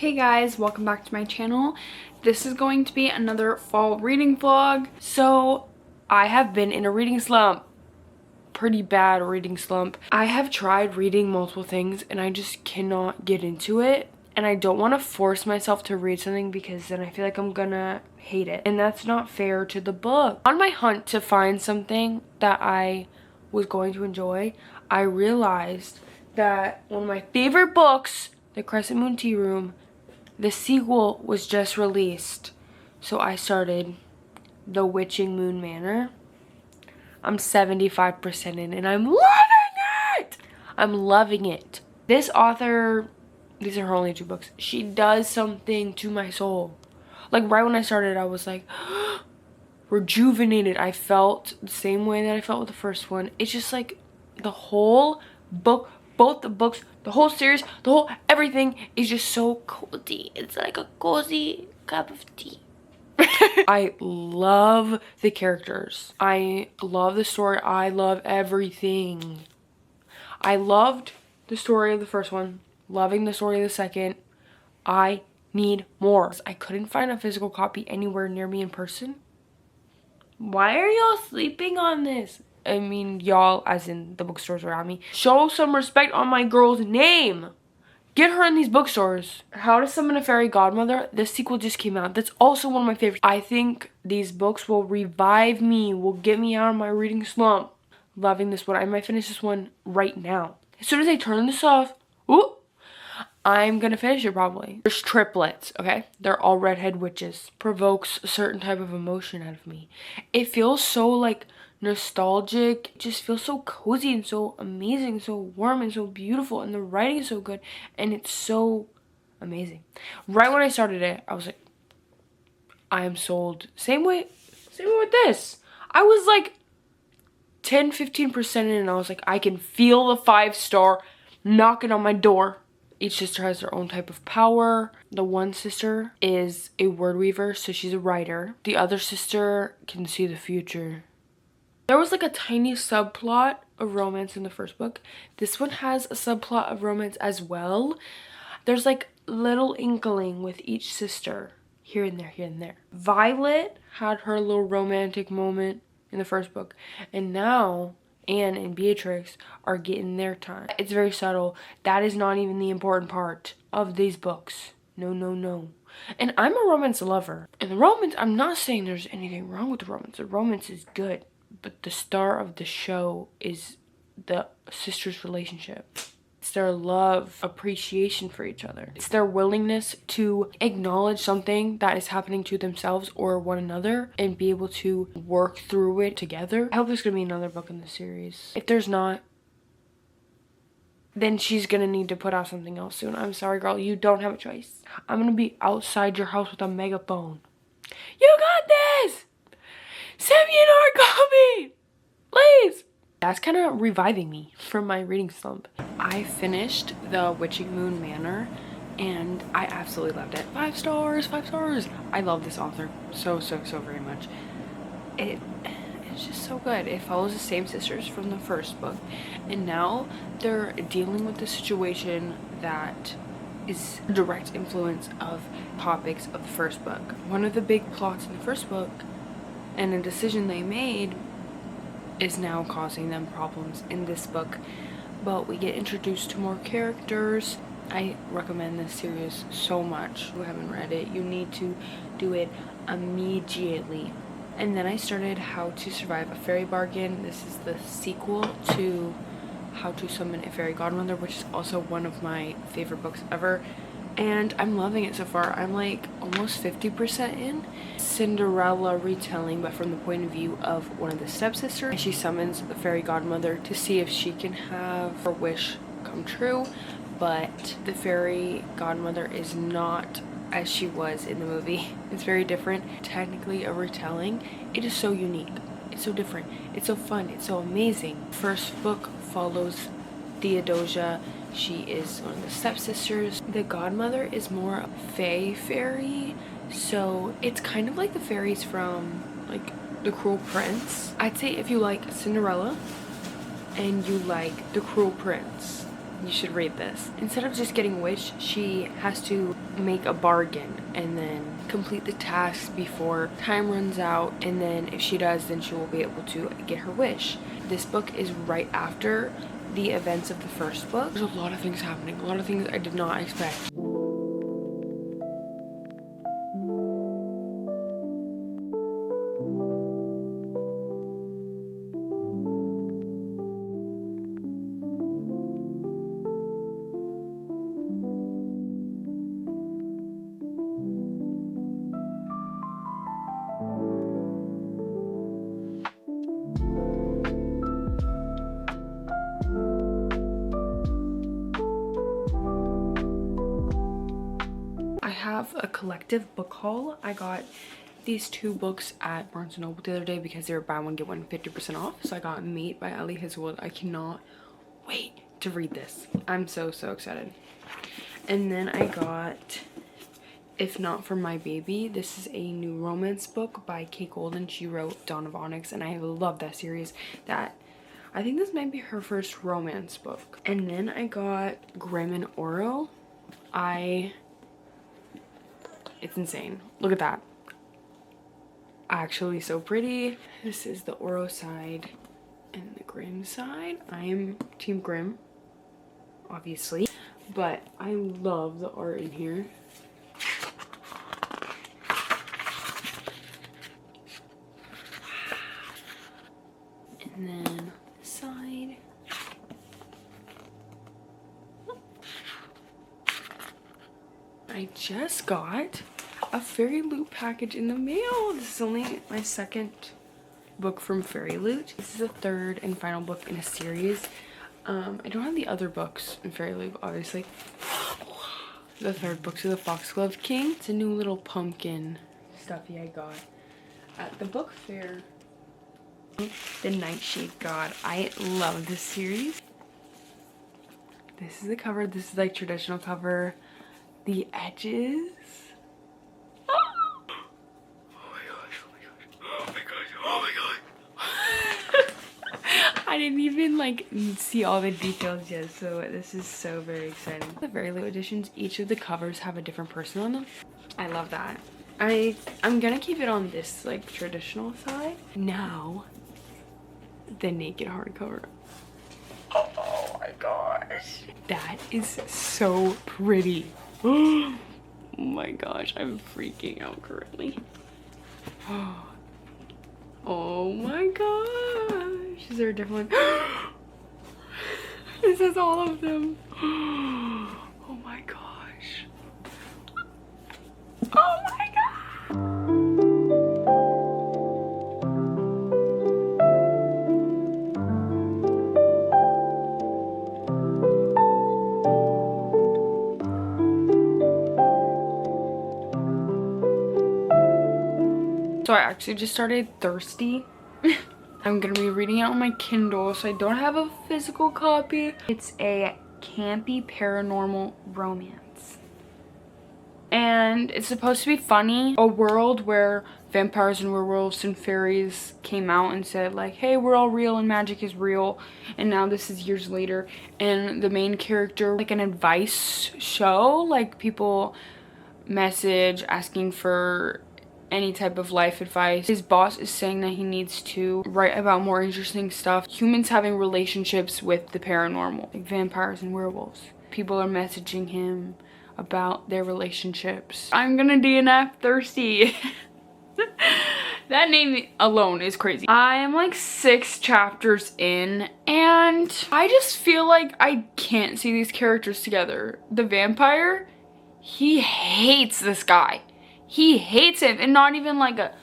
Hey guys, welcome back to my channel. This is going to be another fall reading vlog. So I have been in a reading slump, pretty bad reading slump. I have tried reading multiple things and I just cannot get into it. And I don't want to force myself to read something because then I feel like I'm gonna hate it. And that's not fair to the book. On my hunt to find something that I was going to enjoy, I realized that one of my favorite books, The Crescent Moon Tea Room, the sequel was just released. So I started The Witching Moon Manor. I'm 75% in and I'm loving it! I'm loving it. This author, these are her only 2 books, she does something to my soul. Like right when I started, I was like, rejuvenated. I felt the same way that I felt with the first one. It's just like the whole book, both the books, the whole series, the whole everything is just so cozy. It's like a cozy cup of tea. I love the characters. I love the story. I love everything. I loved the story of the first one. Loving the story of the second. I need more. I couldn't find a physical copy anywhere near me in person. Why are y'all sleeping on this? I mean, y'all, as in the bookstores around me. Show some respect on my girl's name. Get her in these bookstores. How to Summon a Fairy Godmother. This sequel just came out. That's also one of my favorites. I think these books will revive me, will get me out of my reading slump. Loving this one. I might finish this one right now. As soon as I turn this off, ooh, I'm gonna finish it probably. There's triplets, okay? They're all redhead witches. Provokes a certain type of emotion out of me. It feels so like nostalgic. It just feels so cozy and so amazing, so warm and so beautiful, and the writing is so good and it's so amazing. Right when I started it, I was like, I am sold. Same way with this. I was like 10-15% in and I was like, I can feel the 5-star knocking on my door. Each sister has their own type of power. The one sister is a word weaver, so she's a writer. The other sister can see the future. There was like a tiny subplot of romance in the first book. This one has a subplot of romance as well. There's like little inkling with each sister. Here and there, here and there. Violet had her little romantic moment in the first book. And now Anne and Beatrix are getting their time. It's very subtle. That is not even the important part of these books. No, no, no. And I'm a romance lover. And the romance, I'm not saying there's anything wrong with the romance. The romance is good. But the star of the show is the sisters' relationship. It's their love, appreciation for each other. It's their willingness to acknowledge something that is happening to themselves or one another and be able to work through it together. I hope there's gonna be another book in the series. If there's not, then she's gonna need to put out something else soon. I'm sorry, girl, you don't have a choice. I'm gonna be outside your house with a megaphone. You got this! Send me an art copy! Please! That's kind of reviving me from my reading slump. I finished The Witching Moon Manor and I absolutely loved it. 5 stars, 5 stars. I love this author so very much. It's just so good. It follows the same sisters from the first book and now they're dealing with the situation that is a direct influence of topics of the first book. One of the big plots in the first book and a decision they made is now causing them problems in this book, but we get introduced to more characters. I recommend this series so much. If you haven't read it, you need to do it immediately. And then I started How to Survive a Fairy Bargain. This is the sequel to How to Summon a Fairy Godmother, which is also one of my favorite books ever. And I'm loving it so far. I'm like almost 50% in. Cinderella retelling, but from the point of view of one of the stepsisters. She summons the fairy godmother to see if she can have her wish come true. But the fairy godmother is not as she was in the movie. It's very different. Technically a retelling. It is so unique. It's so different. It's so fun. It's so amazing. First book follows Theodosia. She is one of the stepsisters. The godmother is more fae fairy, so it's kind of like the fairies from like The Cruel Prince. I'd say if you like Cinderella and you like The Cruel Prince, You should read this. Instead of just getting a wish, she has to make a bargain and then complete the task before time runs out, and then if she does, then she will be able to get her wish. This book is right after the events of the first book. There's a lot of things happening, a lot of things I did not expect. I have a collective book haul. I got these 2 books at Barnes & Noble the other day because they were buy one get one 50% off. So I got Mate by Ellie Hazelwood. I cannot wait to read this. I'm so excited. And then I got If Not For My Baby. This is a new romance book by Kate Golden. She wrote Dawn of Onyx, and I love that series. I think this might be her first romance book. And then I got Grimm and Oro. It's insane. Look at that. Actually so pretty. This is the Oro side and the Grimm side. I am Team Grimm, obviously, but I love the art in here. And then this side. I just got a Fairy Loot package in the mail. This is only my 2nd book from Fairy Loot. This is the 3rd and final book in a series. I don't have the other books in Fairy Loot, obviously. The 3rd book is the Foxglove King. It's a new little pumpkin stuffy I got at the book fair. The Nightshade God. I love this series. This is the cover. This is like traditional cover. The edges. Oh my gosh. I didn't even like see all the details yet, so this is so very exciting. The Very Low editions, each of the covers have a different person on them. I love that. I'm gonna keep it on this like traditional side. Now, the naked hardcover. Oh my gosh. That is so pretty. Oh my gosh, I'm freaking out currently. Oh my gosh. Is there a different one? This is all of them. Oh my gosh. Oh my god. So I actually just started Thirsty. I'm gonna be reading it on my Kindle, so I don't have a physical copy. It's a campy paranormal romance. And it's supposed to be funny. A world where vampires and werewolves and fairies came out and said like, hey, we're all real and magic is real. And now this is years later. And the main character, like an advice show, like people message asking for any type of life advice. His boss is saying that he needs to write about more interesting stuff. Humans having relationships with the paranormal, like vampires and werewolves. People are messaging him about their relationships. I'm gonna DNF Thirsty. That name alone is crazy. I am like 6 chapters in and I just feel like I can't see these characters together. The vampire, he hates this guy. He hates him, and not even like a,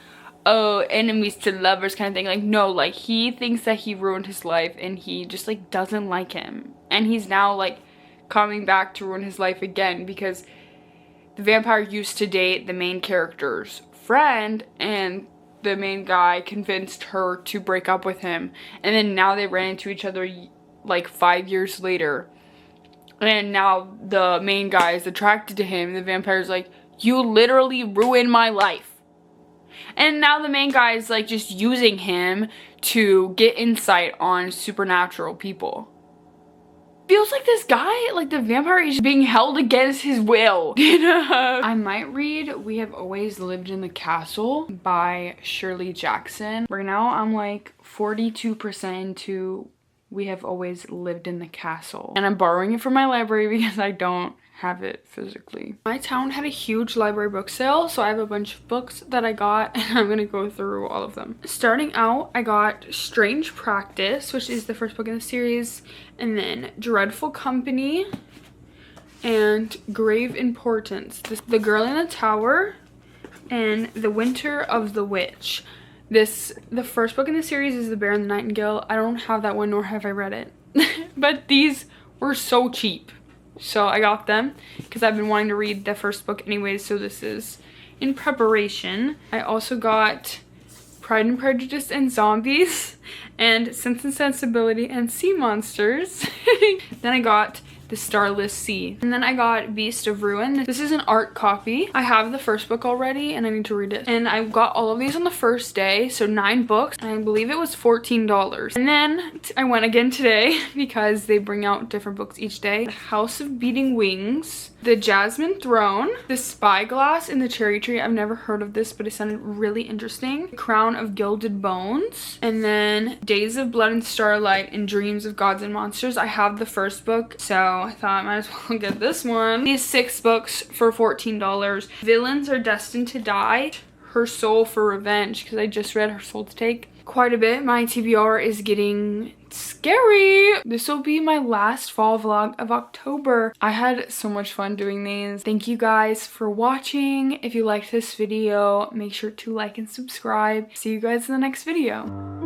oh, enemies to lovers kind of thing. Like, no, like he thinks that he ruined his life and he just like doesn't like him. And he's now like coming back to ruin his life again because the vampire used to date the main character's friend and the main guy convinced her to break up with him. And then now they ran into each other like 5 years later. And now the main guy is attracted to him. The vampire's like, you literally ruined my life. And now the main guy is like just using him to get insight on supernatural people. feels like this guy, like the vampire, is being held against his will. I might read We Have Always Lived in the Castle by Shirley Jackson. Right now I'm like 42% into We Have Always Lived in the Castle, and I'm borrowing it from my library because I don't have it physically. My town had a huge library book sale, so I have a bunch of books that I got and I'm gonna go through all of them. Starting out, I got Strange Practice, which is the first book in the series, and then Dreadful Company and Grave Importance. The Girl in the Tower and The Winter of the Witch. The first book in the series is The Bear and the Nightingale. I don't have that one, nor have I read it. But these were so cheap. So I got them because I've been wanting to read the first book anyways, so this is in preparation. I also got Pride and Prejudice and Zombies and Sense and Sensibility and Sea Monsters. Then I got The Starless Sea. And then I got Beast of Ruin. This is an art copy. I have the first book already and I need to read it. And I got all of these on the first day, so 9 books. And I believe it was $14. And then I went again today because they bring out different books each day. The House of Beating Wings, The Jasmine Throne, The Spyglass and the Cherry Tree. I've never heard of this, but it sounded really interesting. The Crown of Gilded Bones. And then Days of Blood and Starlight and Dreams of Gods and Monsters. I have the first book, so I thought I might as well get this one. These 6 books for $14. Villains Are Destined to Die, Her Soul for Revenge, because I just read Her Soul to Take quite a bit. My TBR is getting scary. This will be my last fall vlog of October. I had so much fun doing these. Thank you guys for watching. If you liked this video, make sure to like and subscribe. See you guys in the next video.